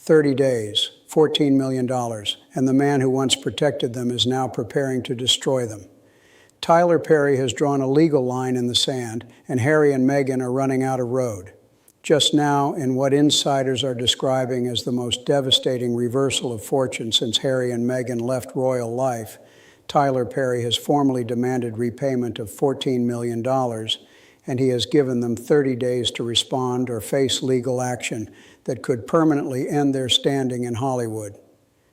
30 days, $14 million, and the man who once protected them is now preparing to destroy them. Tyler Perry has drawn a legal line in the sand, and Harry and Meghan are running out of road. Just now, in what insiders are describing as the most devastating reversal of fortune since Harry and Meghan left royal life, Tyler Perry has formally demanded repayment of $14 million, and he has given them 30 days to respond or face legal action that could permanently end their standing in Hollywood.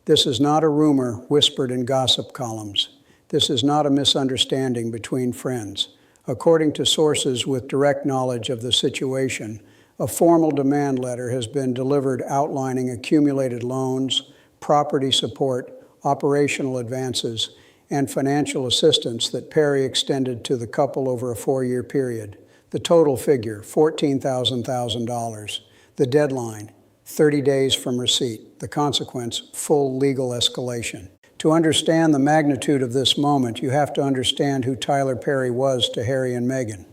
This is not a rumor whispered in gossip columns. This is not a misunderstanding between friends. According to sources with direct knowledge of the situation, a formal demand letter has been delivered outlining accumulated loans, property support, operational advances, and financial assistance that Perry extended to the couple over a 4-year period. The total figure, $14,000. The deadline, 30 days from receipt. The consequence, full legal escalation. To understand the magnitude of this moment, you have to understand who Tyler Perry was to Harry and Meghan.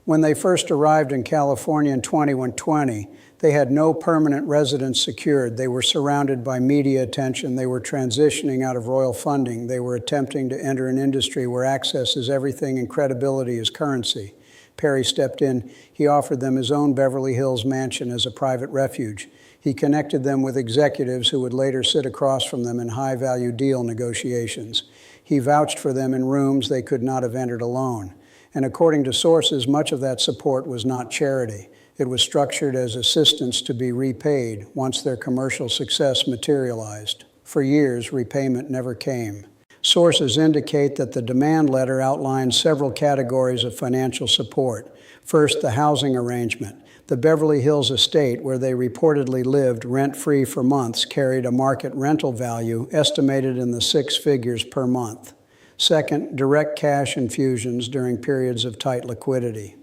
When they first arrived in California in 2020, they had no permanent residence secured. They were surrounded by media attention. They were transitioning out of royal funding. They were attempting to enter an industry where access is everything and credibility is currency. Perry stepped in. He offered them his own Beverly Hills mansion as a private refuge. He connected them with executives who would later sit across from them in high-value deal negotiations. He vouched for them in rooms they could not have entered alone. And according to sources, much of that support was not charity. It was structured as assistance to be repaid once their commercial success materialized. For years, repayment never came. Sources indicate that the demand letter outlines several categories of financial support. First, the housing arrangement. The Beverly Hills estate, where they reportedly lived rent-free for months, carried a market rental value estimated in the 6 figures per month. Second, direct cash infusions during periods of tight liquidity.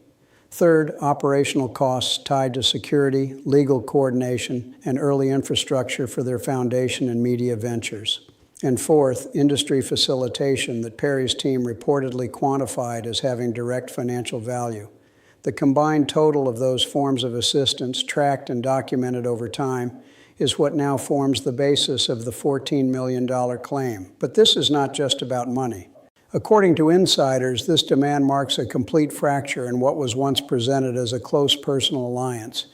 Third, operational costs tied to security, legal coordination, and early infrastructure for their foundation and media ventures. And fourth, industry facilitation that Perry's team reportedly quantified as having direct financial value. The combined total of those forms of assistance, tracked and documented over time, is what now forms the basis of the $14 million claim. But this is not just about money. According to insiders, this demand marks a complete fracture in what was once presented as a close personal alliance.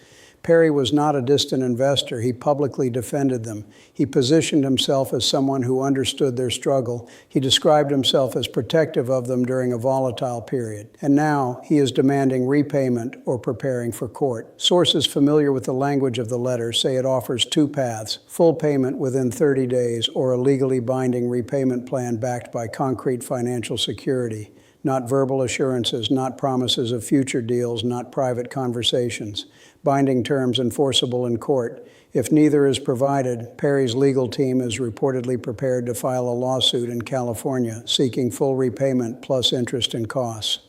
Perry was not a distant investor. He publicly defended them. He positioned himself as someone who understood their struggle. He described himself as protective of them during a volatile period. And now he is demanding repayment or preparing for court. Sources familiar with the language of the letter say it offers 2 paths: full payment within 30 days or a legally binding repayment plan backed by concrete financial security. Not verbal assurances, not promises of future deals, not private conversations. Binding terms enforceable in court. If neither is provided, Perry's legal team is reportedly prepared to file a lawsuit in California seeking full repayment plus interest and costs.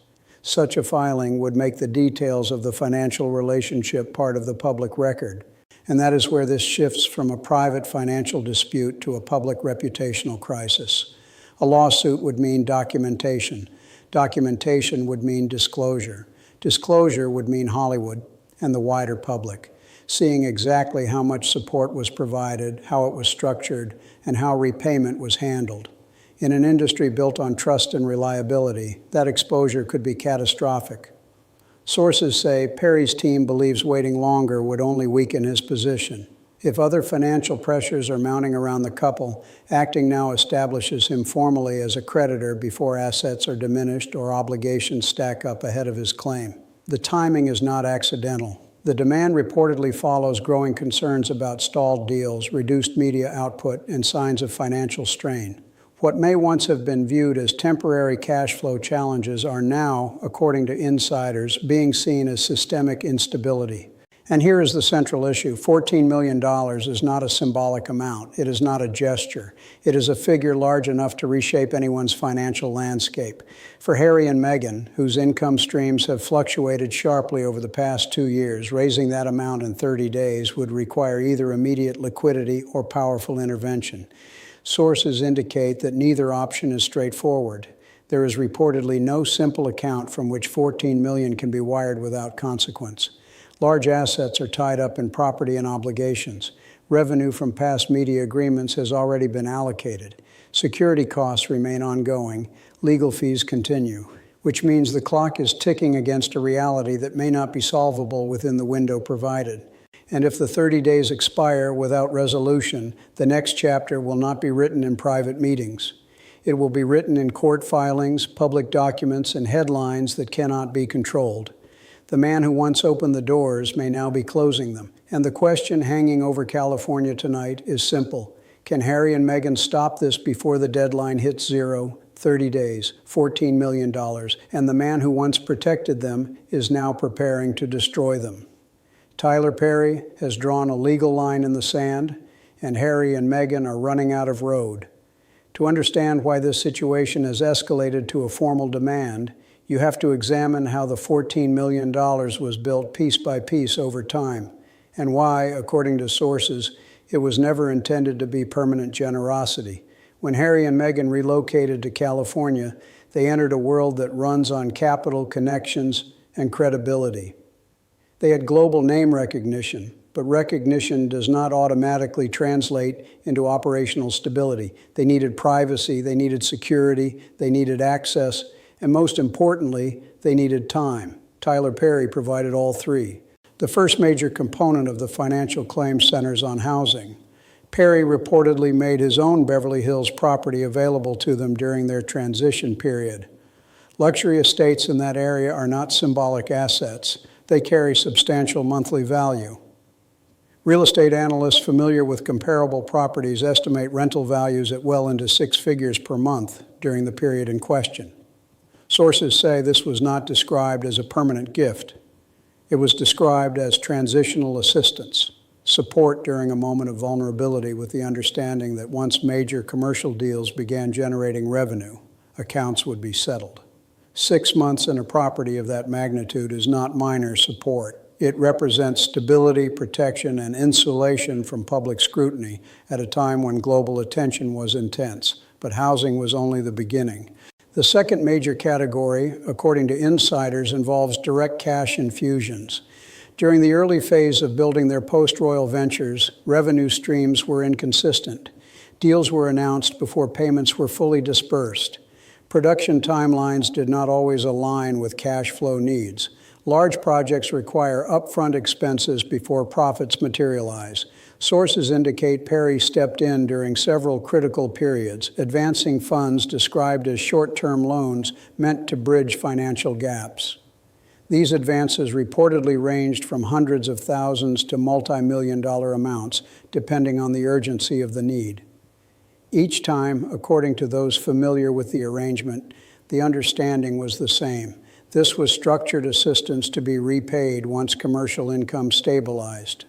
Such a filing would make the details of the financial relationship part of the public record. And that is where this shifts from a private financial dispute to a public reputational crisis. A lawsuit would mean documentation. Documentation would mean disclosure. Disclosure would mean Hollywood and the wider public, seeing exactly how much support was provided, how it was structured, and how repayment was handled. In an industry built on trust and reliability, that exposure could be catastrophic. Sources say Perry's team believes waiting longer would only weaken his position. If other financial pressures are mounting around the couple, acting now establishes him formally as a creditor before assets are diminished or obligations stack up ahead of his claim. The timing is not accidental. The demand reportedly follows growing concerns about stalled deals, reduced media output, and signs of financial strain. What may once have been viewed as temporary cash flow challenges are now, according to insiders, being seen as systemic instability. And here is the central issue. $14 million is not a symbolic amount. It is not a gesture. It is a figure large enough to reshape anyone's financial landscape. For Harry and Meghan, whose income streams have fluctuated sharply over the past 2 years, raising that amount in 30 days would require either immediate liquidity or powerful intervention. Sources indicate that neither option is straightforward. There is reportedly no simple account from which $14 million can be wired without consequence. Large assets are tied up in property and obligations. Revenue from past media agreements has already been allocated. Security costs remain ongoing. Legal fees continue, which means the clock is ticking against a reality that may not be solvable within the window provided. And if the 30 days expire without resolution, the next chapter will not be written in private meetings. It will be written in court filings, public documents, and headlines that cannot be controlled. The man who once opened the doors may now be closing them. And the question hanging over California tonight is simple. Can Harry and Meghan stop this before the deadline hits zero, 30 days, $14 million, and the man who once protected them is now preparing to destroy them? Tyler Perry has drawn a legal line in the sand, and Harry and Meghan are running out of road. To understand why this situation has escalated to a formal demand, you have to examine how the $14 million was built piece by piece over time, and why, according to sources, it was never intended to be permanent generosity. When Harry and Meghan relocated to California, they entered a world that runs on capital, connections, and credibility. They had global name recognition, but recognition does not automatically translate into operational stability. They needed privacy, they needed security, they needed access, and most importantly, they needed time. Tyler Perry provided all three. The first major component of the financial claim centers on housing. Perry reportedly made his own Beverly Hills property available to them during their transition period. Luxury estates in that area are not symbolic assets. They carry substantial monthly value. Real estate analysts familiar with comparable properties estimate rental values at well into six figures per month during the period in question. Sources say this was not described as a permanent gift. It was described as transitional assistance, support during a moment of vulnerability with the understanding that once major commercial deals began generating revenue, accounts would be settled. 6 months in a property of that magnitude is not minor support. It represents stability, protection, and insulation from public scrutiny at a time when global attention was intense, but housing was only the beginning. The second major category, according to insiders, involves direct cash infusions. During the early phase of building their post-royal ventures, revenue streams were inconsistent. Deals were announced before payments were fully dispersed. Production timelines did not always align with cash flow needs. Large projects require upfront expenses before profits materialize. Sources indicate Perry stepped in during several critical periods, advancing funds described as short-term loans meant to bridge financial gaps. These advances reportedly ranged from hundreds of thousands to multi-million-dollar amounts, depending on the urgency of the need. Each time, according to those familiar with the arrangement, the understanding was the same. This was structured assistance to be repaid once commercial income stabilized.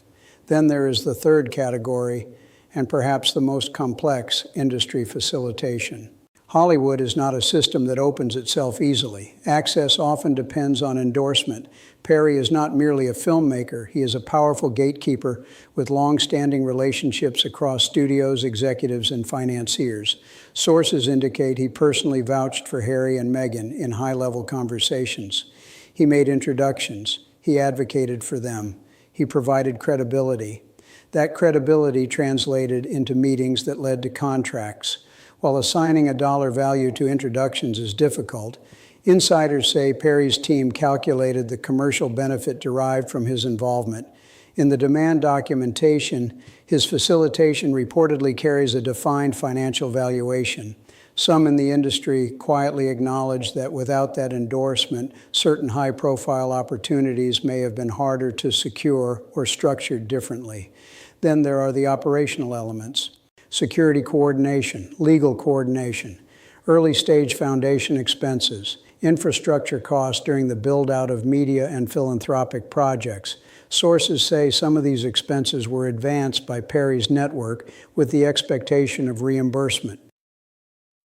Then there is the third category, and perhaps the most complex, industry facilitation. Hollywood is not a system that opens itself easily. Access often depends on endorsement. Perry is not merely a filmmaker. He is a powerful gatekeeper with long-standing relationships across studios, executives, and financiers. Sources indicate he personally vouched for Harry and Meghan in high-level conversations. He made introductions. He advocated for them. He provided credibility. That credibility translated into meetings that led to contracts. While assigning a dollar value to introductions is difficult, insiders say Perry's team calculated the commercial benefit derived from his involvement. In the demand documentation, his facilitation reportedly carries a defined financial valuation. Some in the industry quietly acknowledge that without that endorsement, certain high-profile opportunities may have been harder to secure or structured differently. Then there are the operational elements. Security coordination, legal coordination, early-stage foundation expenses, infrastructure costs during the build-out of media and philanthropic projects. Sources say some of these expenses were advanced by Perry's network with the expectation of reimbursement.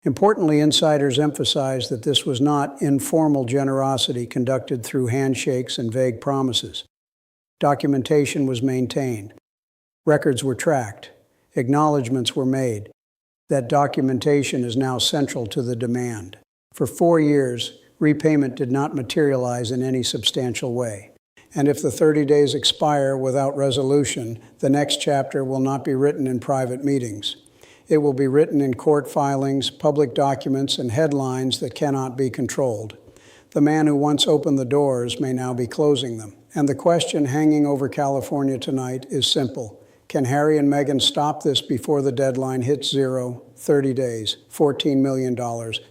Importantly, insiders emphasize that this was not informal generosity conducted through handshakes and vague promises. Documentation was maintained. Records were tracked. Acknowledgments were made. That documentation is now central to the demand. For 4 years, repayment did not materialize in any substantial way. And if the 30 days expire without resolution, the next chapter will not be written in private meetings. It will be written in court filings, public documents, and headlines that cannot be controlled. The man who once opened the doors may now be closing them. And the question hanging over California tonight is simple. Can Harry and Meghan stop this before the deadline hits zero, 30 days, $14 million,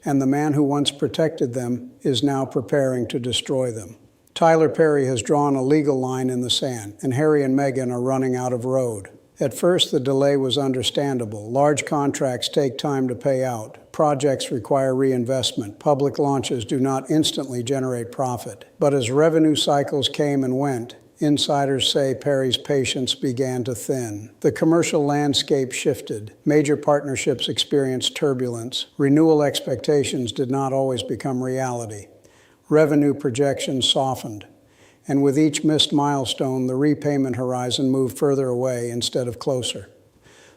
and the man who once protected them is now preparing to destroy them? Tyler Perry has drawn a legal line in the sand, and Harry and Meghan are running out of road. At first, the delay was understandable. Large contracts take time to pay out. Projects require reinvestment. Public launches do not instantly generate profit. But as revenue cycles came and went, insiders say Perry's patience began to thin. The commercial landscape shifted. Major partnerships experienced turbulence. Renewal expectations did not always become reality. Revenue projections softened. And with each missed milestone, the repayment horizon moved further away instead of closer.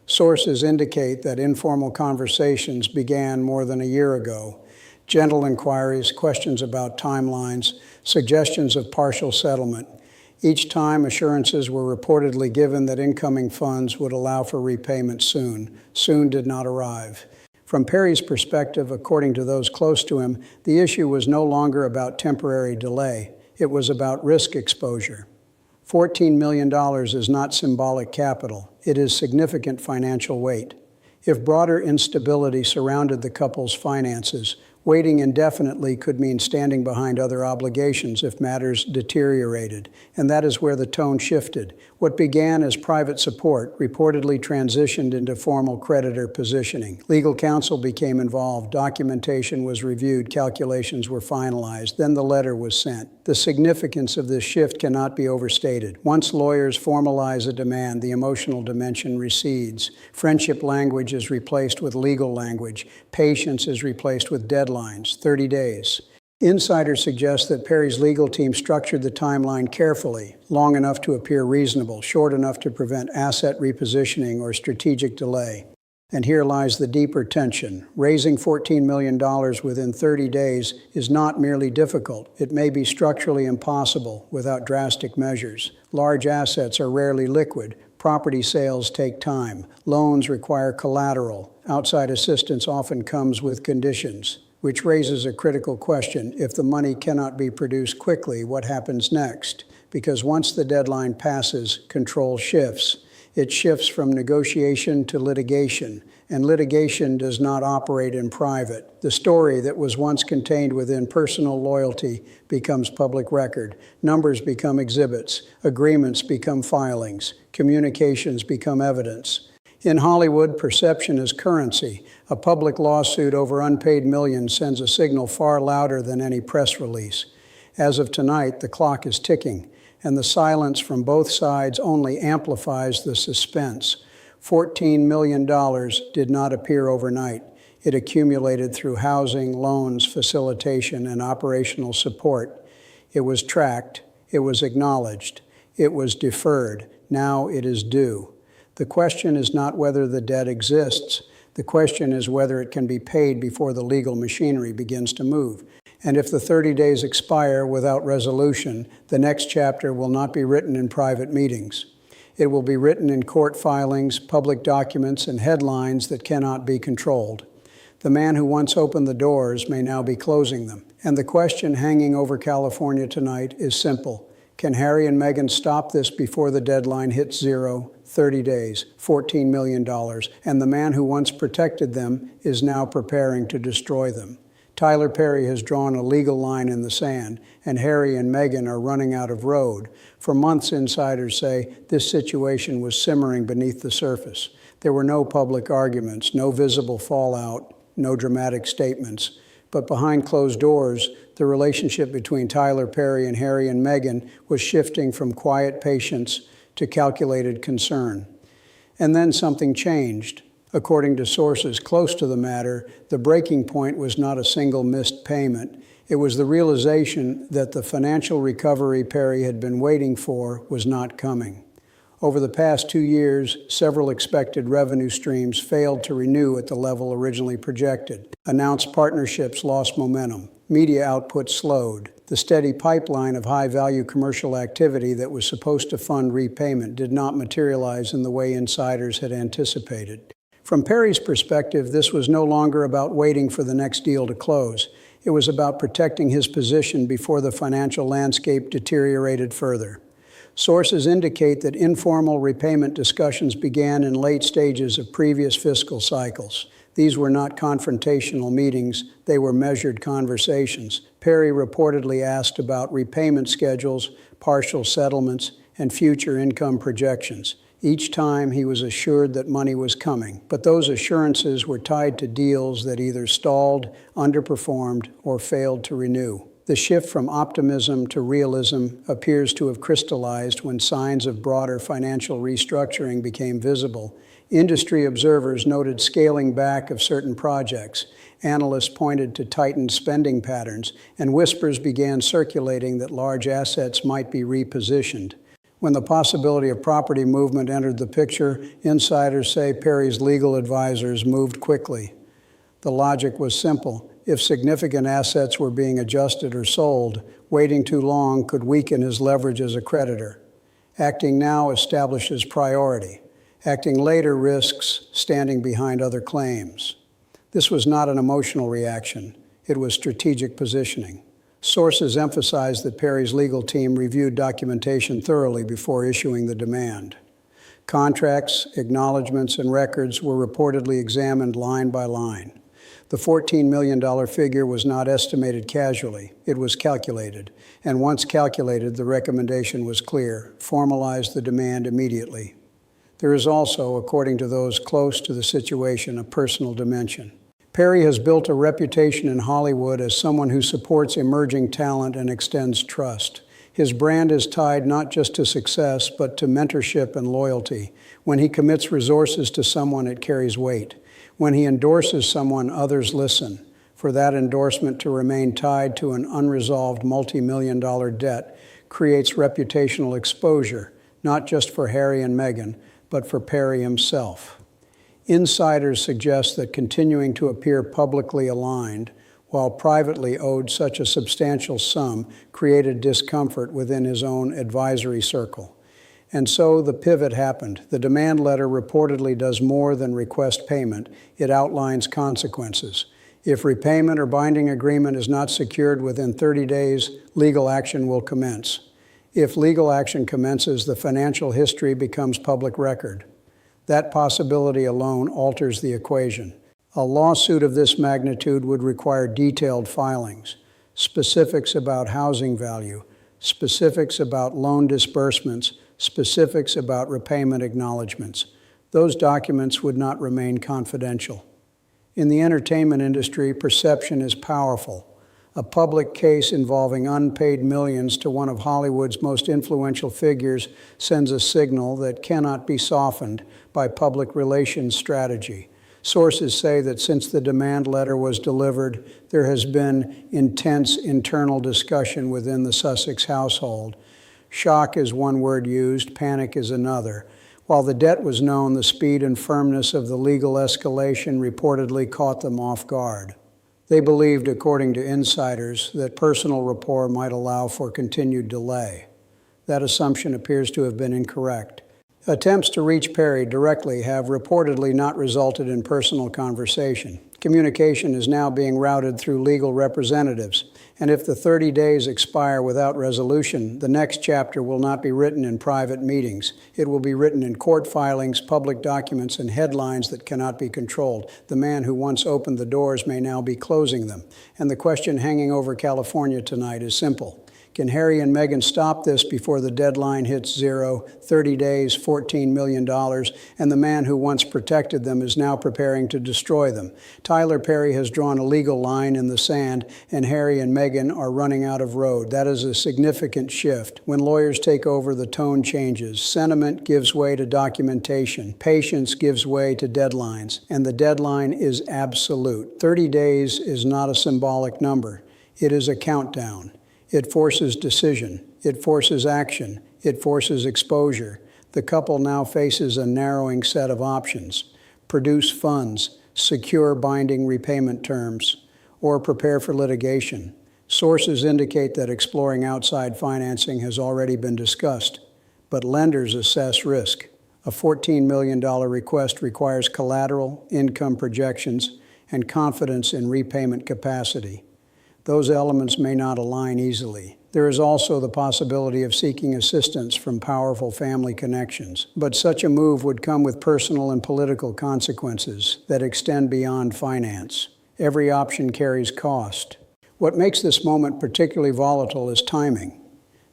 Sources indicate that informal conversations began more than a year ago. Gentle inquiries, questions about timelines, suggestions of partial settlement. Each time, assurances were reportedly given that incoming funds would allow for repayment soon. Soon did not arrive. From Perry's perspective, according to those close to him, the issue was no longer about temporary delay. It was about risk exposure. $14 million is not symbolic capital. It is significant financial weight. If broader instability surrounded the couple's finances, waiting indefinitely could mean standing behind other obligations if matters deteriorated, and that is where the tone shifted. What began as private support reportedly transitioned into formal creditor positioning. Legal counsel became involved, documentation was reviewed, calculations were finalized, then the letter was sent. The significance of this shift cannot be overstated. Once lawyers formalize a demand, the emotional dimension recedes. Friendship language is replaced with legal language. Patience is replaced with deadlines, 30 days. Insiders suggest that Perry's legal team structured the timeline carefully, long enough to appear reasonable, short enough to prevent asset repositioning or strategic delay. And here lies the deeper tension. Raising $14 million within 30 days is not merely difficult. It may be structurally impossible without drastic measures. Large assets are rarely liquid. Property sales take time. Loans require collateral. Outside assistance often comes with conditions, which raises a critical question. If the money cannot be produced quickly, what happens next? Because once the deadline passes, control shifts. It shifts from negotiation to litigation, and litigation does not operate in private. The story that was once contained within personal loyalty becomes public record. Numbers become exhibits. Agreements become filings. Communications become evidence. In Hollywood, perception is currency. A public lawsuit over unpaid millions sends a signal far louder than any press release. As of tonight, the clock is ticking, and the silence from both sides only amplifies the suspense. $14 million did not appear overnight. It accumulated through housing, loans, facilitation, and operational support. It was tracked. It was acknowledged. It was deferred. Now it is due. The question is not whether the debt exists. The question is whether it can be paid before the legal machinery begins to move. And if the 30 days expire without resolution, the next chapter will not be written in private meetings. It will be written in court filings, public documents, and headlines that cannot be controlled. The man who once opened the doors may now be closing them. And the question hanging over California tonight is simple. Can Harry and Meghan stop this before the deadline hits zero, 30 days, $14 million, and the man who once protected them is now preparing to destroy them? Tyler Perry has drawn a legal line in the sand, and Harry and Meghan are running out of road. For months, insiders say this situation was simmering beneath the surface. There were no public arguments, no visible fallout, no dramatic statements. But behind closed doors, the relationship between Tyler Perry and Harry and Meghan was shifting from quiet patience to calculated concern. And then something changed. According to sources close to the matter, the breaking point was not a single missed payment. It was the realization that the financial recovery Perry had been waiting for was not coming. Over the past 2 years, several expected revenue streams failed to renew at the level originally projected. Announced partnerships lost momentum. Media output slowed. The steady pipeline of high-value commercial activity that was supposed to fund repayment did not materialize in the way insiders had anticipated. From Perry's perspective, this was no longer about waiting for the next deal to close. It was about protecting his position before the financial landscape deteriorated further. Sources indicate that informal repayment discussions began in late stages of previous fiscal cycles. These were not confrontational meetings, they were measured conversations. Perry reportedly asked about repayment schedules, partial settlements, and future income projections. Each time he was assured that money was coming, but those assurances were tied to deals that either stalled, underperformed, or failed to renew. The shift from optimism to realism appears to have crystallized when signs of broader financial restructuring became visible. Industry observers noted scaling back of certain projects. Analysts pointed to tightened spending patterns, and whispers began circulating that large assets might be repositioned. When the possibility of property movement entered the picture, insiders say Perry's legal advisors moved quickly. The logic was simple. If significant assets were being adjusted or sold, waiting too long could weaken his leverage as a creditor. Acting now establishes priority. Acting later risks standing behind other claims. This was not an emotional reaction. It was strategic positioning. Sources emphasized that Perry's legal team reviewed documentation thoroughly before issuing the demand. Contracts, acknowledgments, and records were reportedly examined line by line. The $14 million figure was not estimated casually. It was calculated. And once calculated, the recommendation was clear: formalize the demand immediately. There is also, according to those close to the situation, a personal dimension. Perry has built a reputation in Hollywood as someone who supports emerging talent and extends trust. His brand is tied not just to success, but to mentorship and loyalty. When he commits resources to someone, it carries weight. When he endorses someone, others listen. For that endorsement to remain tied to an unresolved multi-million-dollar debt creates reputational exposure, not just for Harry and Meghan, but for Perry himself. Insiders suggest that continuing to appear publicly aligned, while privately owed such a substantial sum, created discomfort within his own advisory circle. And so the pivot happened. The demand letter reportedly does more than request payment. It outlines consequences. If repayment or binding agreement is not secured within 30 days, legal action will commence. If legal action commences, the financial history becomes public record. That possibility alone alters the equation. A lawsuit of this magnitude would require detailed filings, specifics about housing value, specifics about loan disbursements, specifics about repayment acknowledgments. Those documents would not remain confidential. In the entertainment industry, perception is powerful. A public case involving unpaid millions to one of Hollywood's most influential figures sends a signal that cannot be softened by public relations strategy. Sources say that since the demand letter was delivered, there has been intense internal discussion within the Sussex household. Shock is one word used, panic is another. While the debt was known, the speed and firmness of the legal escalation reportedly caught them off guard. They believed, according to insiders, that personal rapport might allow for continued delay. That assumption appears to have been incorrect. Attempts to reach Perry directly have reportedly not resulted in personal conversation. Communication is now being routed through legal representatives, and if the 30 days expire without resolution, the next chapter will not be written in private meetings. It will be written in court filings, public documents, and headlines that cannot be controlled. The man who once opened the doors may now be closing them. And the question hanging over California tonight is simple. Can Harry and Meghan stop this before the deadline hits zero, 30 days, $14 million, and the man who once protected them is now preparing to destroy them? Tyler Perry has drawn a legal line in the sand, and Harry and Meghan are running out of road. That is a significant shift. When lawyers take over, the tone changes. Sentiment gives way to documentation. Patience gives way to deadlines, and the deadline is absolute. 30 days is not a symbolic number. It is a countdown. It forces decision. It forces action. It forces exposure. The couple now faces a narrowing set of options: produce funds, secure binding repayment terms, or prepare for litigation. Sources indicate that exploring outside financing has already been discussed, but lenders assess risk. A $14 million request requires collateral, income projections, and confidence in repayment capacity. Those elements may not align easily. There is also the possibility of seeking assistance from powerful family connections, but such a move would come with personal and political consequences that extend beyond finance. Every option carries cost. What makes this moment particularly volatile is timing.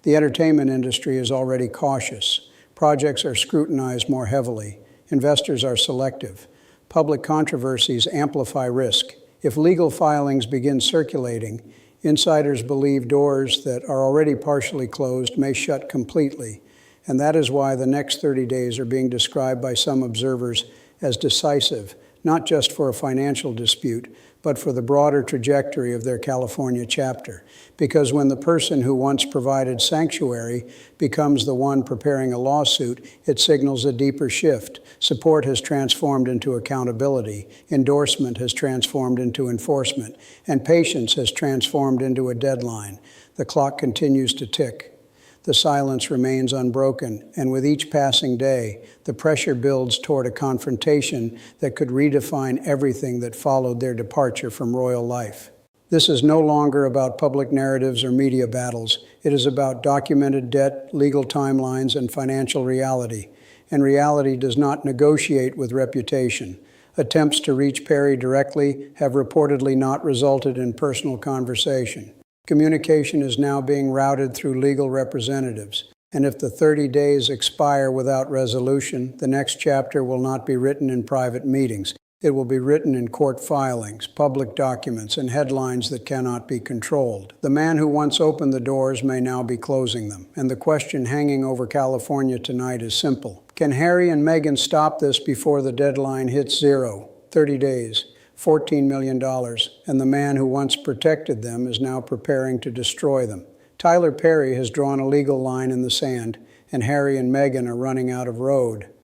The entertainment industry is already cautious. Projects are scrutinized more heavily. Investors are selective. Public controversies amplify risk. If legal filings begin circulating, insiders believe doors that are already partially closed may shut completely, and that is why the next 30 days are being described by some observers as decisive, not just for a financial dispute, but for the broader trajectory of their California chapter. Because when the person who once provided sanctuary becomes the one preparing a lawsuit, it signals a deeper shift. Support has transformed into accountability, endorsement has transformed into enforcement, and patience has transformed into a deadline. The clock continues to tick. The silence remains unbroken, and with each passing day, the pressure builds toward a confrontation that could redefine everything that followed their departure from royal life. This is no longer about public narratives or media battles. It is about documented debt, legal timelines, and financial reality. And reality does not negotiate with reputation. Attempts to reach Perry directly have reportedly not resulted in personal conversation. Communication is now being routed through legal representatives, and if the 30 days expire without resolution, the next chapter will not be written in private meetings. It will be written in court filings, public documents, and headlines that cannot be controlled. The man who once opened the doors may now be closing them, and the question hanging over California tonight is simple. Can Harry and Meghan stop this before the deadline hits zero? 30 days. $14 million, and the man who once protected them is now preparing to destroy them. Tyler Perry has drawn a legal line in the sand, and Harry and Meghan are running out of road.